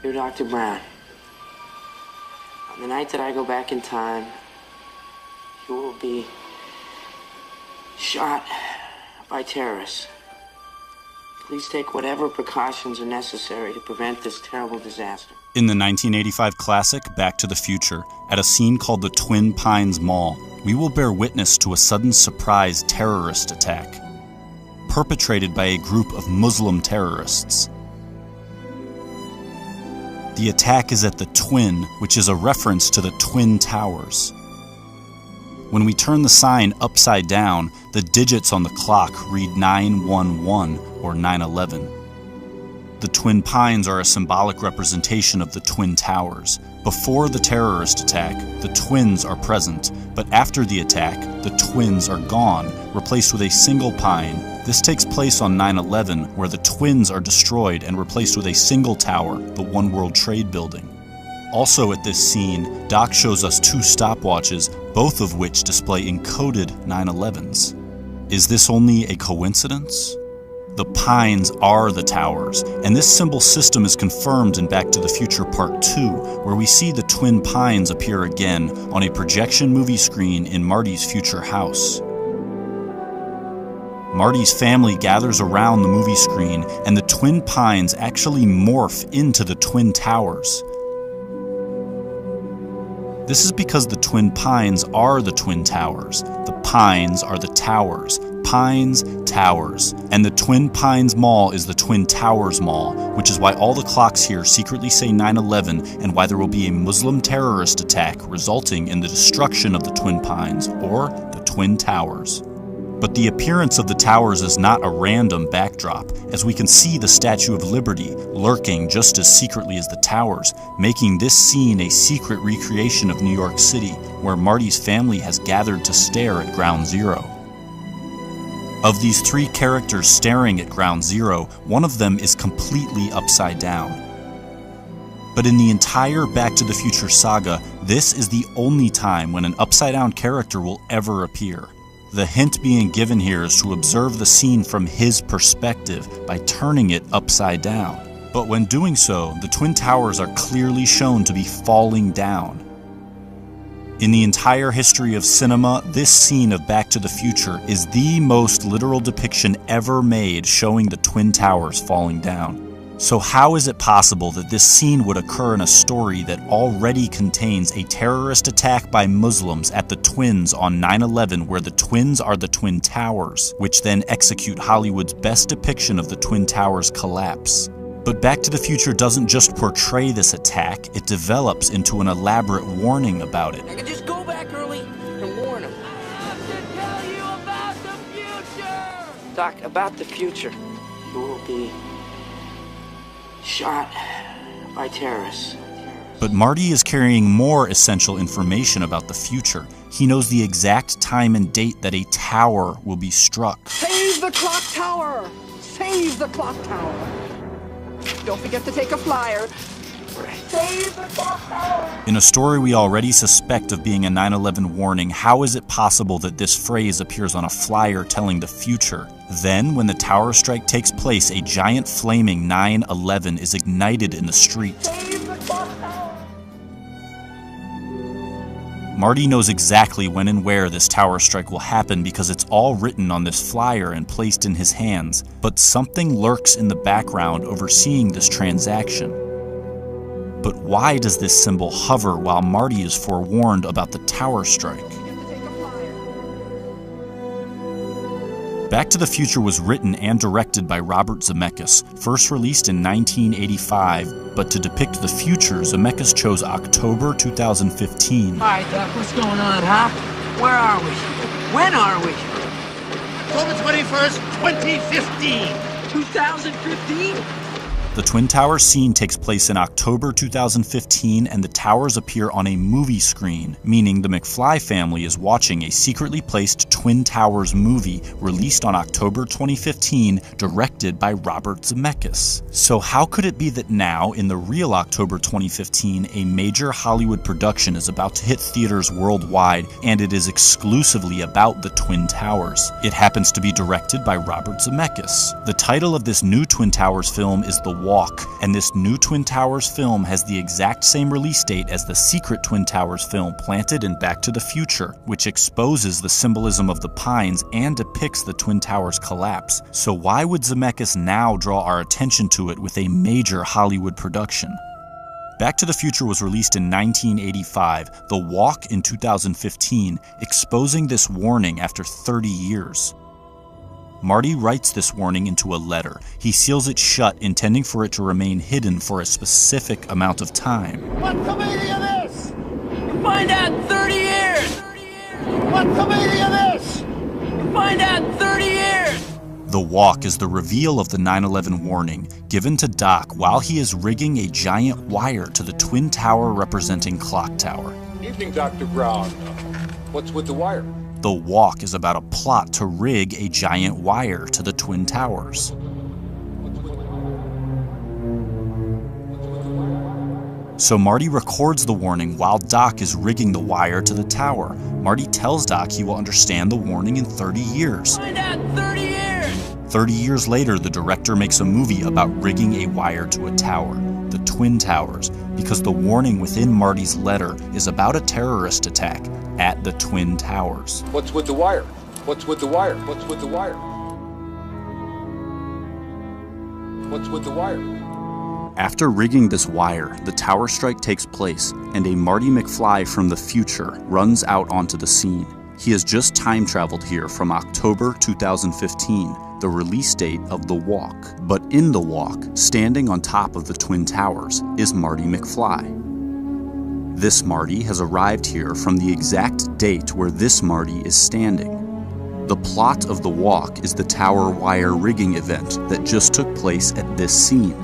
Dear Dr. Brown, on the night that I go back in time, you will be shot by terrorists. Please take whatever precautions are necessary to prevent this terrible disaster. In the 1985 classic Back to the Future, at a scene called the Twin Pines Mall, we will bear witness to a sudden surprise terrorist attack, perpetrated by a group of Muslim terrorists. The attack is at the Twin, which is a reference to the Twin Towers. When we turn the sign upside down, the digits on the clock read 911 or 911. The Twin Pines are a symbolic representation of the Twin Towers. Before the terrorist attack, the twins are present, but after the attack, the twins are gone, replaced with a single pine. This takes place on 9/11, where the twins are destroyed and replaced with a single tower, the One World Trade Building. Also at this scene, Doc shows us two stopwatches, both of which display encoded 9/11s. Is this only a coincidence? The pines are the towers, and this symbol system is confirmed in Back to the Future Part 2, where we see the twin pines appear again on a projection movie screen in Marty's future house. Marty's family gathers around the movie screen, and the twin pines actually morph into the twin towers. This is because the twin pines are the twin towers. The pines are the towers. Pines, towers. And the Twin Pines Mall is the Twin Towers Mall, which is why all the clocks here secretly say 9/11 and why there will be a Muslim terrorist attack resulting in the destruction of the Twin Pines, or the Twin Towers. But the appearance of the towers is not a random backdrop, as we can see the Statue of Liberty lurking just as secretly as the towers, making this scene a secret recreation of New York City, where Marty's family has gathered to stare at Ground Zero. Of these three characters staring at Ground Zero, one of them is completely upside down. But in the entire Back to the Future saga, this is the only time when an upside-down character will ever appear. The hint being given here is to observe the scene from his perspective by turning it upside down. But when doing so, the Twin Towers are clearly shown to be falling down. In the entire history of cinema, this scene of Back to the Future is the most literal depiction ever made showing the Twin Towers falling down. So how is it possible that this scene would occur in a story that already contains a terrorist attack by Muslims at the Twins on 9/11, where the twins are the Twin Towers, which then execute Hollywood's best depiction of the Twin Towers' collapse? But Back to the Future doesn't just portray this attack, it develops into an elaborate warning about it. I could just go back early and warn him. I have to tell you about the future! Doc, about the future, you will be shot by terrorists. But Marty is carrying more essential information about the future. He knows the exact time and date that a tower will be struck. Save the clock tower! Save the clock tower! Don't forget to take a flyer. Save the clock tower! In a story we already suspect of being a 9/11 warning, how is it possible that this phrase appears on a flyer telling the future? Then, when the tower strike takes place, a giant flaming 9/11 is ignited in the street. Save the clock tower! Marty knows exactly when and where this tower strike will happen because it's all written on this flyer and placed in his hands, but something lurks in the background overseeing this transaction. But why does this symbol hover while Marty is forewarned about the tower strike? Back to the Future was written and directed by Robert Zemeckis, first released in 1985, but to depict the future, Zemeckis chose October 2015. All right, Doc, what's going on, huh? Where are we? When are we? October 21st, 2015. 2015? The Twin Towers scene takes place in October 2015, and the towers appear on a movie screen, meaning the McFly family is watching a secretly placed Twin Towers movie released on October 2015, directed by Robert Zemeckis. So how could it be that now, in the real October 2015, a major Hollywood production is about to hit theaters worldwide, and it is exclusively about the Twin Towers? It happens to be directed by Robert Zemeckis. The title of this new Twin Towers film is The Walk, and this new Twin Towers film has the exact same release date as the secret Twin Towers film planted in Back to the Future, which exposes the symbolism of the pines and depicts the Twin Towers collapse. So why would Zemeckis now draw our attention to it with a major Hollywood production? Back to the Future was released in 1985, The Walk in 2015, exposing this warning after 30 years. Marty writes this warning into a letter. He seals it shut, intending for it to remain hidden for a specific amount of time. What's the meaning of this? Find out in 30 years! What's the meaning of this? Find out in 30 years! The Walk is the reveal of the 9/11 warning, given to Doc while he is rigging a giant wire to the Twin Tower representing Clock Tower. Evening, Dr. Brown. What's with the wire? The Walk is about a plot to rig a giant wire to the Twin Towers. So Marty records the warning while Doc is rigging the wire to the tower. Marty tells Doc he will understand the warning in 30 years. Find out in 30 years! 30 years later, the director makes a movie about rigging a wire to a tower, the Twin Towers, because the warning within Marty's letter is about a terrorist attack at the Twin Towers. What's with the wire? What's with the wire? What's with the wire? What's with the wire? After rigging this wire, the tower strike takes place, and a Marty McFly from the future runs out onto the scene. He has just time traveled here from October 2015, the release date of The Walk. But in The Walk, standing on top of the Twin Towers, is Marty McFly. This Marty has arrived here from the exact date where this Marty is standing. The plot of The Walk is the tower wire rigging event that just took place at this scene.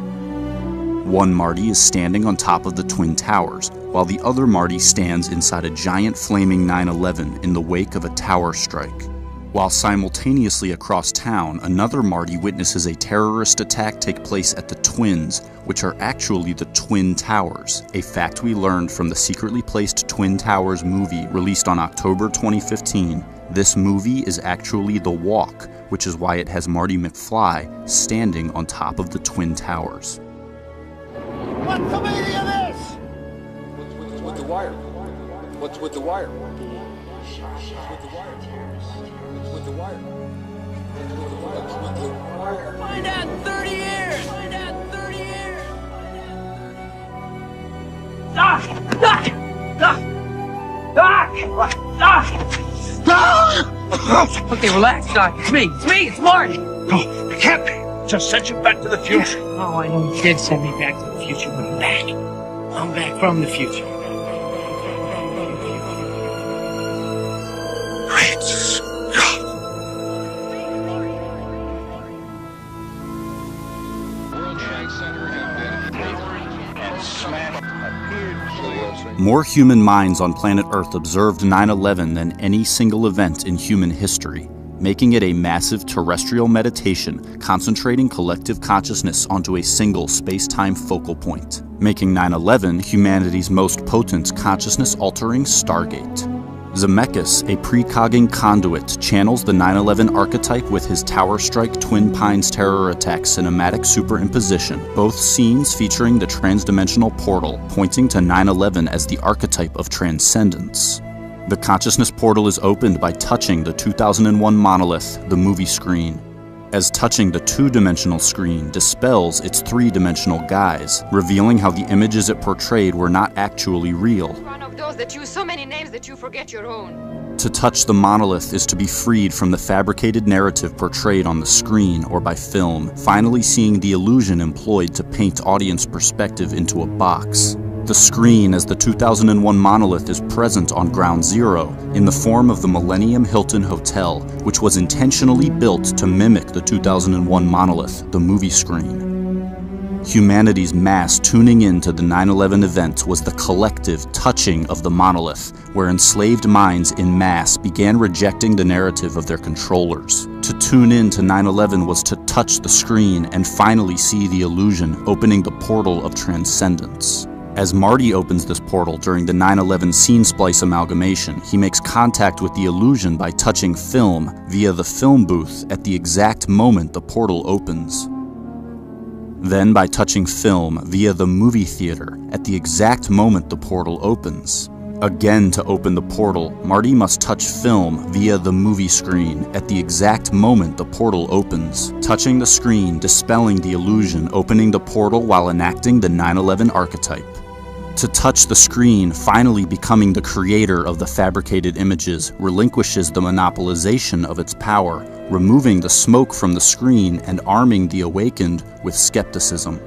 One Marty is standing on top of the Twin Towers, while the other Marty stands inside a giant flaming 9/11 in the wake of a tower strike. While simultaneously across town, another Marty witnesses a terrorist attack take place at the Twins, which are actually the Twin Towers, a fact we learned from the secretly placed Twin Towers movie released on October 2015. This movie is actually The Walk, which is why it has Marty McFly standing on top of the Twin Towers. What's the meaning of this? What's with the wire? What's with the wire? What's with the wire? What's with the wire? What's with the wire? Find out in 30 years! Find out in 30 years! Doc! Doc! Doc! Doc! Doc! Okay, relax, Doc. It's me. It's me. It's Marty. No, it can't be. Just sent you back to the future. Oh, I know you did send me back to the future, but I'm back. I'm back from the future. Great Scott. More human minds on planet Earth observed 9/11 than any single event in human history, making it a massive terrestrial meditation concentrating collective consciousness onto a single space-time focal point, making 9/11 humanity's most potent consciousness-altering stargate. Zemeckis, a precogging conduit, channels the 9/11 archetype with his Tower Strike Twin Pines terror attack cinematic superimposition, both scenes featuring the transdimensional portal, pointing to 9/11 as the archetype of transcendence. The consciousness portal is opened by touching the 2001 monolith, the movie screen, as touching the two-dimensional screen dispels its three-dimensional guise, revealing how the images it portrayed were not actually real. One of those that use so many names that you forget your own. To touch the monolith is to be freed from the fabricated narrative portrayed on the screen or by film, finally seeing the illusion employed to paint audience perspective into a box. The screen as the 2001 monolith is present on Ground Zero in the form of the Millennium Hilton Hotel, which was intentionally built to mimic the 2001 monolith, the movie screen. Humanity's mass tuning into the 9/11 event was the collective touching of the monolith, where enslaved minds in mass began rejecting the narrative of their controllers. To tune in to 9/11 was to touch the screen and finally see the illusion, opening the portal of transcendence. As Marty opens this portal during the 9/11 scene splice amalgamation, he makes contact with the illusion by touching film via the film booth at the exact moment the portal opens. Then by touching film via the movie theater at the exact moment the portal opens. Again, to open the portal, Marty must touch film via the movie screen at the exact moment the portal opens, touching the screen, dispelling the illusion, opening the portal while enacting the 9/11 archetype. To touch the screen, finally becoming the creator of the fabricated images, relinquishes the monopolization of its power, removing the smoke from the screen and arming the awakened with skepticism.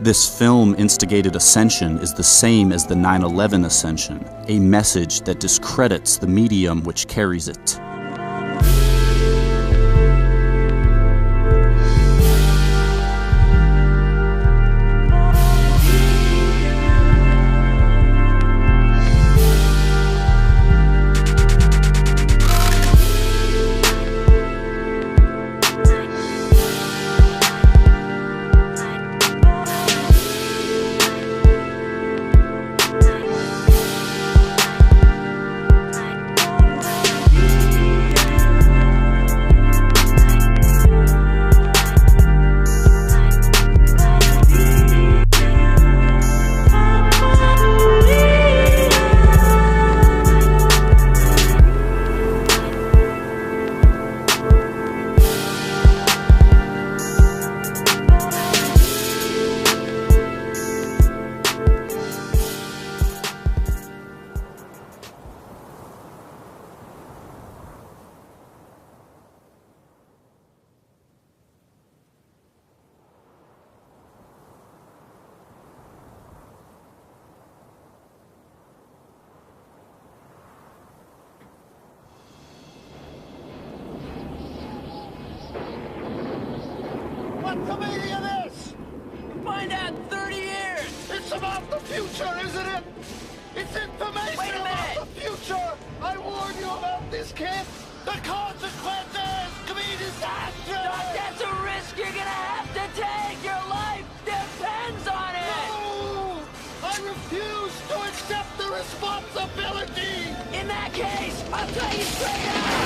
This film-instigated ascension is the same as the 9/11 ascension, a message that discredits the medium which carries it. What's the meaning of this? Find out in 30 years. It's about the future, isn't it? It's information Wait a about minute. the future. I warn you about this, kid. The consequences could be disastrous. Doc, that's a risk you're gonna have to take. Your life depends on it. No! I refuse to accept the responsibility. In that case, I'll tell you straight out.